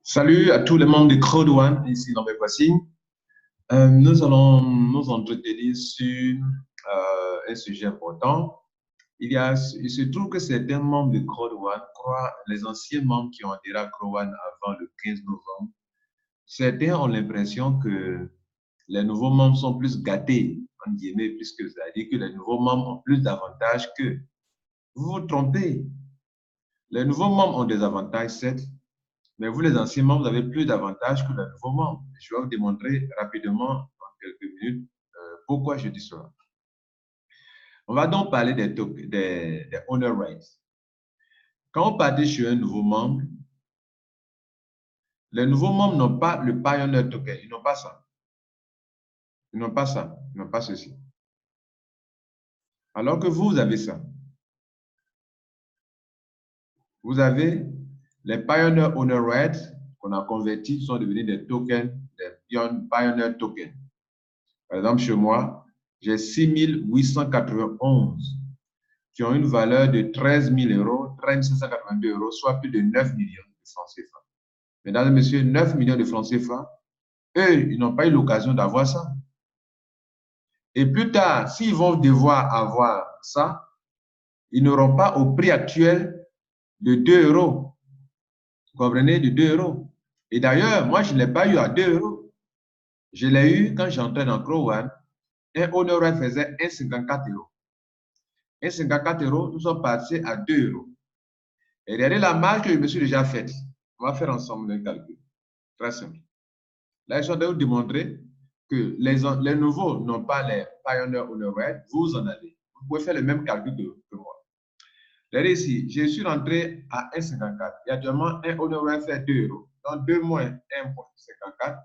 Salut à tous les membres de Crowd One, ici dans Voici. Nous allons nous entretenir sur un sujet important. Il se trouve que certains membres de Crowd One croient, les anciens membres qui ont adhéré à Crowd One avant le 15 novembre, certains ont l'impression que les nouveaux membres sont plus gâtés, en guillemets, plus que ça, c'est-à-dire que les nouveaux membres ont plus d'avantages que. Vous vous trompez. Les nouveaux membres ont des avantages, certes, mais vous, les anciens membres, vous avez plus d'avantages que les nouveaux membres. Je vais vous démontrer rapidement, en quelques minutes, pourquoi je dis cela. On va donc parler des honor rights. Quand on partit sur un nouveau membre, les nouveaux membres n'ont pas le Pioneer Token. Ils n'ont pas ça. Ils n'ont pas ça. Ils n'ont pas ceci. Alors que vous avez ça. Vous avez les Pioneer Honor Rights qu'on a convertis, sont devenus des tokens, des Pioneer Tokens. Par exemple, chez moi, j'ai 6 891 qui ont une valeur de 13 000 euros, 13 582 euros, soit plus de 9 millions de francs CFA. Mesdames et messieurs, 9 millions de francs CFA, eux, ils n'ont pas eu l'occasion d'avoir ça. Et plus tard, s'ils vont devoir avoir ça, ils n'auront pas au prix actuel de 2 euros. Vous comprenez, de 2 euros. Et d'ailleurs, moi, je ne l'ai pas eu à 2 euros. Je l'ai eu quand j'entrais dans Crowd One. Un honoraire faisait 1,54 euros. 1,54 euros, nous sommes passés à 2 euros. Et regardez la marge que je me suis déjà faite. On va faire ensemble un calcul. Très simple. Là, je vais vous démontrer que les nouveaux n'ont pas les Pioneer Honoraires. Vous en avez. Vous pouvez faire le même calcul que moi. Regardez ici, je suis rentré à 1,54. Et actuellement, un honoraire fait 2 euros. Donc, 2 moins 1,54.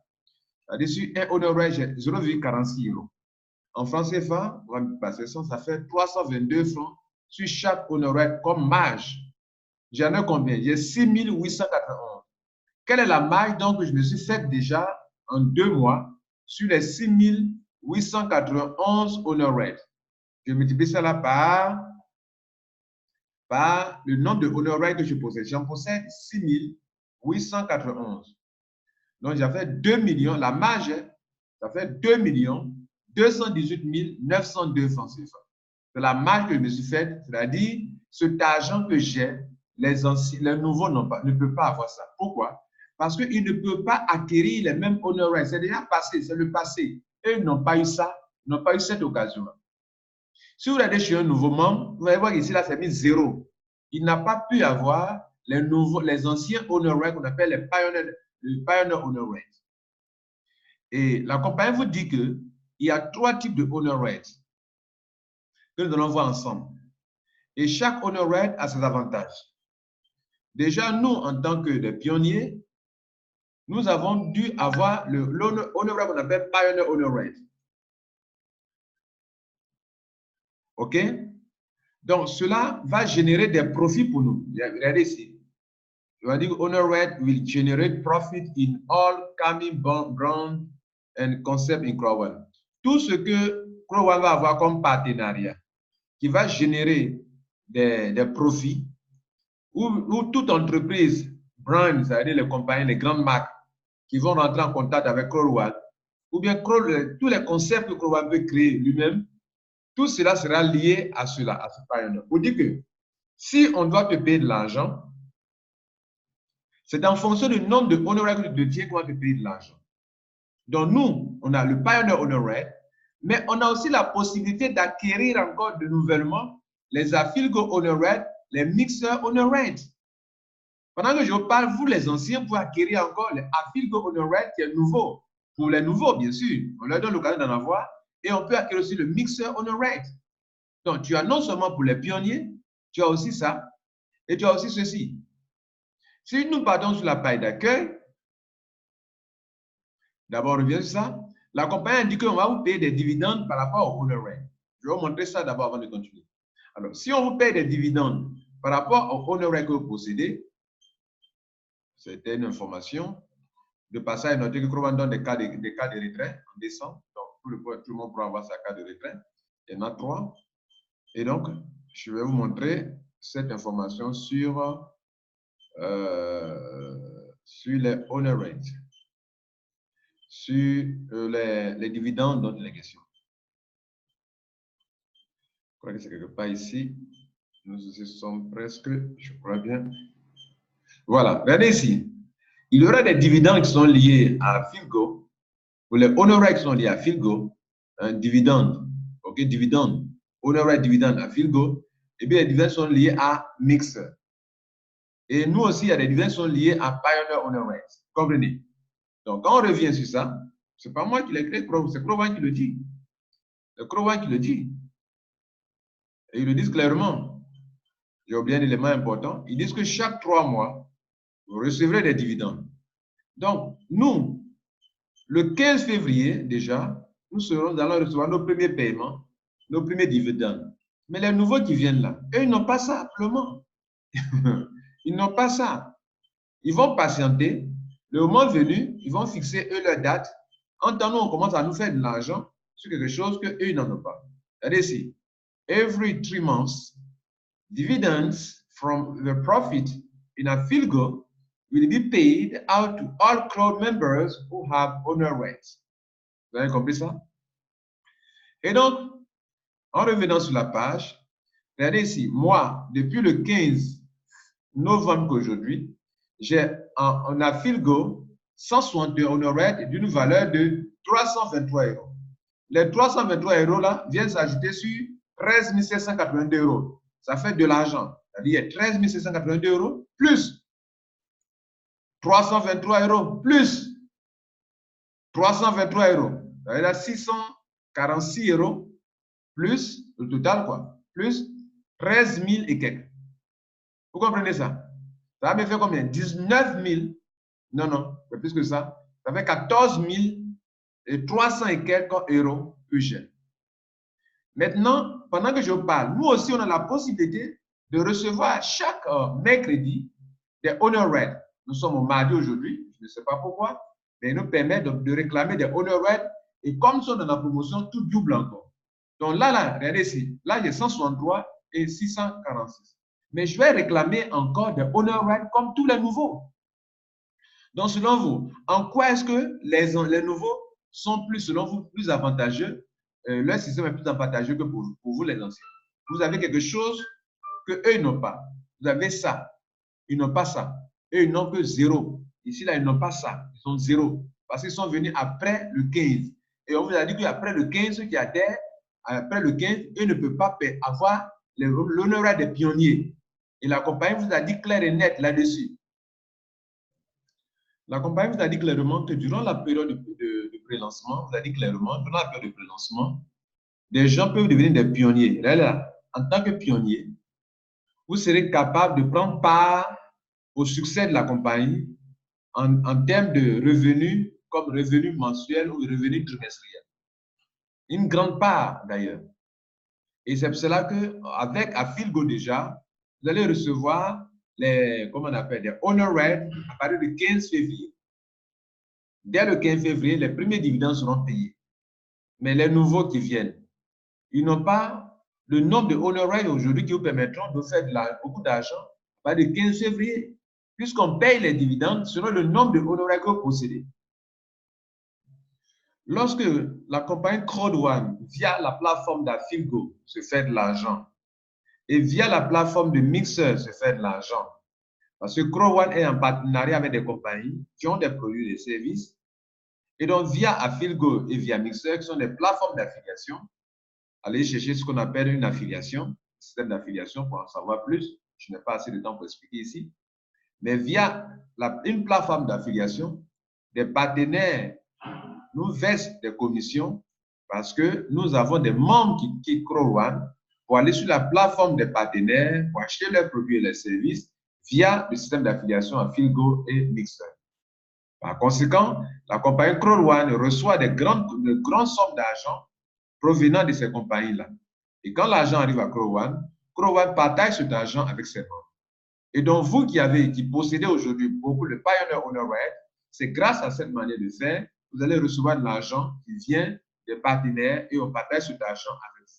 Là-dessus, un honoraire, j'ai 0,46 euros. En francs CFA, on va passer ça fait 322 francs sur chaque honoraire comme marge. J'en ai combien? J'ai 6 891. Quelle est la marge donc que je me suis faite déjà en 2 mois sur les 6 891 honoraires? Je multiplie cela par le nombre de honoraires que je possède. J'en possède 6 891. Donc, j'ai fait 2 millions. La marge, ça fait 2 218 902 francs CFA. C'est la marge que je me suis faite, c'est-à-dire cet argent que j'ai, les nouveaux ne peuvent pas avoir ça. Pourquoi? Parce qu'ils ne peuvent pas acquérir les mêmes honoraires. C'est déjà passé, c'est le passé. Eux n'ont pas eu ça, n'ont pas eu cette occasion-là. Si vous regardez chez un nouveau membre, vous allez voir ici, là, c'est mis 0. Il n'a pas pu avoir les anciens honoraires qu'on appelle les Pioneer Honoraires. Et la compagnie vous dit qu'il y a 3 types de honoraires que nous allons voir ensemble. Et chaque honoraire a ses avantages. Déjà, nous, en tant que des pionniers, nous avons dû avoir l'honoraire qu'on appelle Pioneer Honoraire. OK? Donc, cela va générer des profits pour nous. Regardez ici. Je vais dire honoraire will generate profit in all coming brand and concept in Crowd One. Tout ce que Crowd One va avoir comme partenariat qui va générer des profits ou toute entreprise, brand, c'est-à-dire les compagnies, les grandes marques qui vont rentrer en contact avec Crowd One, ou bien tous les concepts que Crowd One peut créer lui-même, tout cela sera lié à cela, à ce pioneer. Pour dire que si on doit te payer de l'argent, c'est en fonction du nombre de honoraires que tu détiens qu'on va te payer de l'argent. Donc nous, on a le Pioneer Honorary, mais on a aussi la possibilité d'acquérir encore de nouvellement les Affiligo Honorary, les Mixer Honorary. Pendant que je vous parle, vous les anciens, vous pouvez acquérir encore les Affiligo Honorary qui est nouveau. Pour les nouveaux, bien sûr, on leur donne l'occasion d'en avoir. Et on peut acquérir aussi le Mixer Honorary. Donc tu as non seulement pour les pionniers, tu as aussi ça, et tu as aussi ceci. Si nous partons sur la paille d'accueil, d'abord, on revient sur ça. La compagnie a dit qu'on va vous payer des dividendes par rapport au honoraire. Je vais vous montrer ça d'abord avant de continuer. Alors, si on vous paye des dividendes par rapport au honoraire que vous possédez, c'était une information. De passage, notez que Crowd One donne des cas de retrait en décembre. Donc, tout le monde pourra avoir sa carte de retrait. Il y en a 3. Et donc, je vais vous montrer cette information sur sur les honor rates, sur les dividendes dont il est question. Je crois que c'est quelque part ici. Nous y sommes presque, je crois bien. Voilà, regardez ici. Il y aura des dividendes qui sont liés à Philgo, ou les honor rates qui sont liés à Philgo, un dividende, ok, dividende, honor rate dividende à Philgo, et bien les dividendes sont liés à Mixer. Et nous aussi, il y a des dividendes qui sont liés à Pioneer Honor Rates. Comprenez? Donc, quand on revient sur ça, ce n'est pas moi qui l'ai créé, c'est Crowwan qui le dit. C'est Crowwan qui le dit. Et ils le disent clairement. J'ai oublié un élément important. Ils disent que chaque 3 mois, vous recevrez des dividendes. Donc, nous, le 15 février, déjà, nous allons recevoir nos premiers paiements, nos premiers dividendes. Mais les nouveaux qui viennent là, eux, ils n'ont pas ça, simplement. Ils n'ont pas ça. Ils vont patienter. Le moment venu, ils vont fixer, eux, leur date. En temps, nous, on commence à nous faire de l'argent sur quelque chose qu'eux, ils n'en ont pas. Regardez ici. Every 3 months, dividends from the profit in a Philgo will be paid out to all crowd members who have honor rates. Vous avez compris ça? Et donc, en revenant sur la page, regardez ici. Moi, depuis le 15 novembre qu'aujourd'hui, j'ai en Philgo 161 honor rate d'une valeur de 323 euros. Les 323 euros là viennent s'ajouter sur 13 782 euros. Ça fait de l'argent. C'est-à-dire il y a 13 782 euros plus 323 euros plus 323 euros. Il y a 646 euros plus le total quoi, plus 13 000 et quelques. Vous comprenez ça? Ça va me faire combien? 19 000. Non, non, c'est plus que ça. Ça fait 14 300 et quelques euros que j'ai. Maintenant, pendant que je parle, nous aussi, on a la possibilité de recevoir chaque mercredi des honor rates. Nous sommes au mardi aujourd'hui, je ne sais pas pourquoi, mais il nous permet de réclamer des honor rates. Et comme nous sommes dans la promotion, tout double encore. Donc là, regardez ici. Là, j'ai 163 et 646. Mais je vais réclamer encore des honor rates comme tous les nouveaux. Donc, selon vous, en quoi est-ce que les nouveaux sont plus, selon vous, plus avantageux? Leur système est plus avantageux que pour vous, les anciens. Vous avez quelque chose qu'eux n'ont pas. Vous avez ça. Ils n'ont pas ça. Eux, ils n'ont que 0. Ici, là, ils n'ont pas ça. Ils sont 0. Parce qu'ils sont venus après le 15. Et on vous a dit qu'après le 15, ceux qui adhèrent, après le 15, eux ne peuvent pas avoir l'honorat des pionniers. Et la compagnie vous a dit clair et net là-dessus. La compagnie vous a dit clairement que durant la période de pré-lancement, vous a dit clairement, durant la période de pré-lancement, des gens peuvent devenir des pionniers. Là, en tant que pionnier, vous serez capable de prendre part au succès de la compagnie en termes de revenus, comme revenus mensuels ou revenus trimestriels. Une grande part, d'ailleurs. Et c'est pour cela qu'avec Philgo déjà, vous allez recevoir les, comment on appelle, des honor rates à partir du 15 février. Dès le 15 février, les premiers dividendes seront payés. Mais les nouveaux qui viennent, ils n'ont pas le nombre de honor rates aujourd'hui qui vous permettront de faire beaucoup d'argent à partir du 15 février, puisqu'on paye les dividendes selon le nombre de honor rates que vous possédez. Lorsque la compagnie Crowd1, via la plateforme d'Philgo, se fait de l'argent, et via la plateforme de Mixer, se fait de l'argent, parce que Crowd1 est en partenariat avec des compagnies qui ont des produits et des services, et donc via Philgo et via Mixer, qui sont des plateformes d'affiliation, allez chercher ce qu'on appelle une affiliation, système d'affiliation pour en savoir plus. Je n'ai pas assez de temps pour expliquer ici. Mais via une plateforme d'affiliation, des partenaires nous versent des commissions parce que nous avons des membres qui quittent Crowd1 pour aller sur la plateforme des partenaires pour acheter leurs produits et leurs services via le système d'affiliation Philgo et Mixer. Par conséquent, la compagnie Crowd1 reçoit de grandes sommes d'argent provenant de ces compagnies-là. Et quand l'argent arrive à Crowd1, Crowd1 partage cet argent avec ses membres. Et donc, vous qui possédez aujourd'hui beaucoup de Pioneer Honor Rate, c'est grâce à cette manière de faire, vous allez recevoir de l'argent qui vient des partenaires et on partage cet argent avec vous.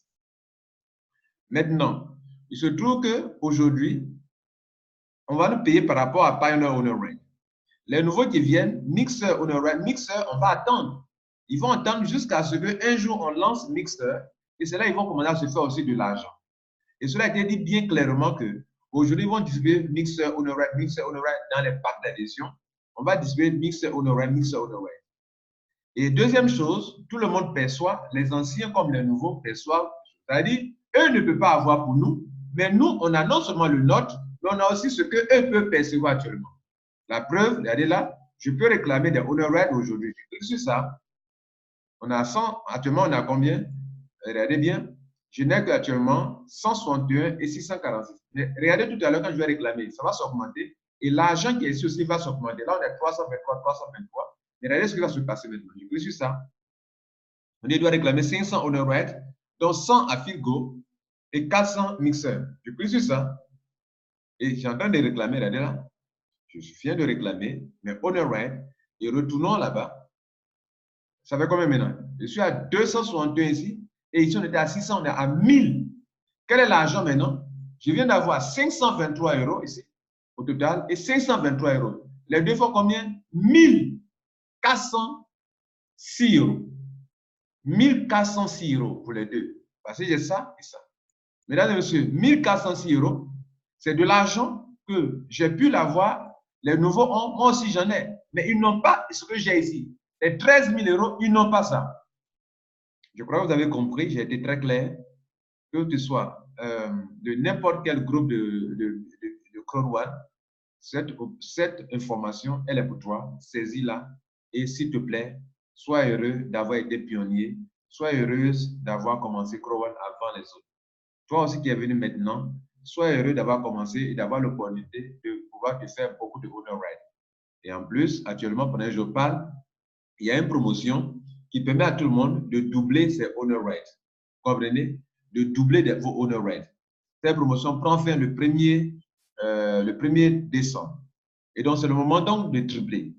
Maintenant, il se trouve qu'aujourd'hui, on va nous payer par rapport à Pioneer Honor Rate. Les nouveaux qui viennent, Mixer, Honorite, Mixer, on va attendre. Ils vont attendre jusqu'à ce qu'un jour on lance Mixer et c'est là ils vont commencer à se faire aussi de l'argent. Et cela a été dit bien clairement que aujourd'hui, ils vont distribuer Mixer, Honorite dans les packs d'adhésion. On va distribuer Mixer, Honorite. Et deuxième chose, tout le monde perçoit, les anciens comme les nouveaux perçoivent, c'est-à-dire, eux ne peuvent pas avoir pour nous, mais nous, on a non seulement le nôtre, mais on a aussi ce qu'eux peuvent percevoir actuellement. La preuve, regardez là, je peux réclamer des Honorite aujourd'hui. Je clique sur ça. On a 100, actuellement, on a combien? Regardez bien. Je n'ai qu'actuellement 161 et 646. Mais regardez tout à l'heure quand je vais réclamer, ça va s'augmenter. Et l'argent qui est ici aussi va s'augmenter. Là, on est 323, 323. Mais regardez ce qui va se passer maintenant. Je clique sur ça. On doit réclamer 500 Honorite, dont 100 à Filgo et 400 mixeurs. Je clique sur ça. Et je suis en train de réclamer, regardez là. Je viens de réclamer mes Honorite et retournons là-bas. Ça fait combien maintenant? Je suis à 261 ici. Et ici, on était à 600, on est à 1000. Quel est l'argent maintenant? Je viens d'avoir 523 € ici, au total, et 523 €. Les deux font combien? 1406 €. 1406 € pour les deux. Parce que j'ai ça et ça. Mesdames et messieurs, 1406 €, c'est de l'argent que j'ai pu l'avoir. Les nouveaux ont, moi aussi j'en ai. Mais ils n'ont pas ce que j'ai ici. Les 13 000 €, ils n'ont pas ça. Je crois que vous avez compris, j'ai été très clair. Que tu sois de n'importe quel groupe de Chrome One, cette information, elle est pour toi. Saisis-la et s'il te plaît, sois heureux d'avoir été pionnier. Sois heureuse d'avoir commencé Chrome One avant les autres. Toi aussi qui es venu maintenant, sois heureux d'avoir commencé et d'avoir l'opportunité de pouvoir te faire beaucoup de Honorite. Et en plus, actuellement, pendant que je parle, il y a une promotion qui permet à tout le monde de doubler ses Honorite. Comprenez? De doubler vos Honorite. Cette promotion prend fin le 1er décembre. Et donc, c'est le moment donc de tripler.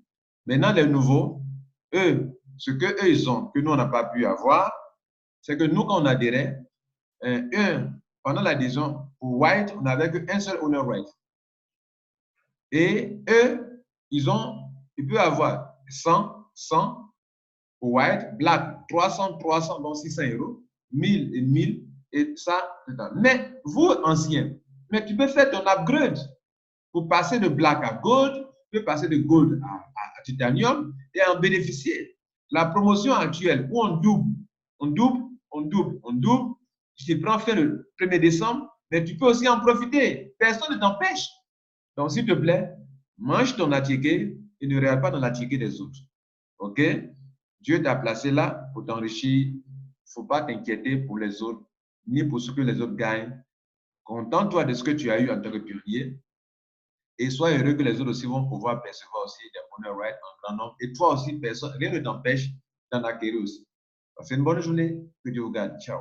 Maintenant, les nouveaux, eux, ce qu'eux, ils ont, que nous, on n'a pas pu avoir, c'est que nous, quand on adhérait, pendant l'adhésion, pour White, on n'avait qu'un seul Honorite. Et eux, ils peuvent avoir 100, 100, White, Black, 300, 300, donc 600 €, 1000 et 1000, et ça, mais vous, anciens, mais tu peux faire ton upgrade pour passer de Black à Gold, tu peux passer de Gold à Titanium et en bénéficier. La promotion actuelle où on double, tu te prends fin le 1er décembre, mais tu peux aussi en profiter. Personne ne t'empêche. Donc, s'il te plaît, mange ton ticket et ne regarde pas dans la ticket des autres. OK? Dieu t'a placé là pour t'enrichir. Il ne faut pas t'inquiéter pour les autres, ni pour ce que les autres gagnent. Contente-toi de ce que tu as eu en tant que pionnier. Et sois heureux que les autres aussi vont pouvoir percevoir aussi des Honorite en grand nombre. Et toi aussi, personne, rien ne t'empêche d'en acquérir aussi. Passez une bonne journée. Que Dieu vous garde. Ciao.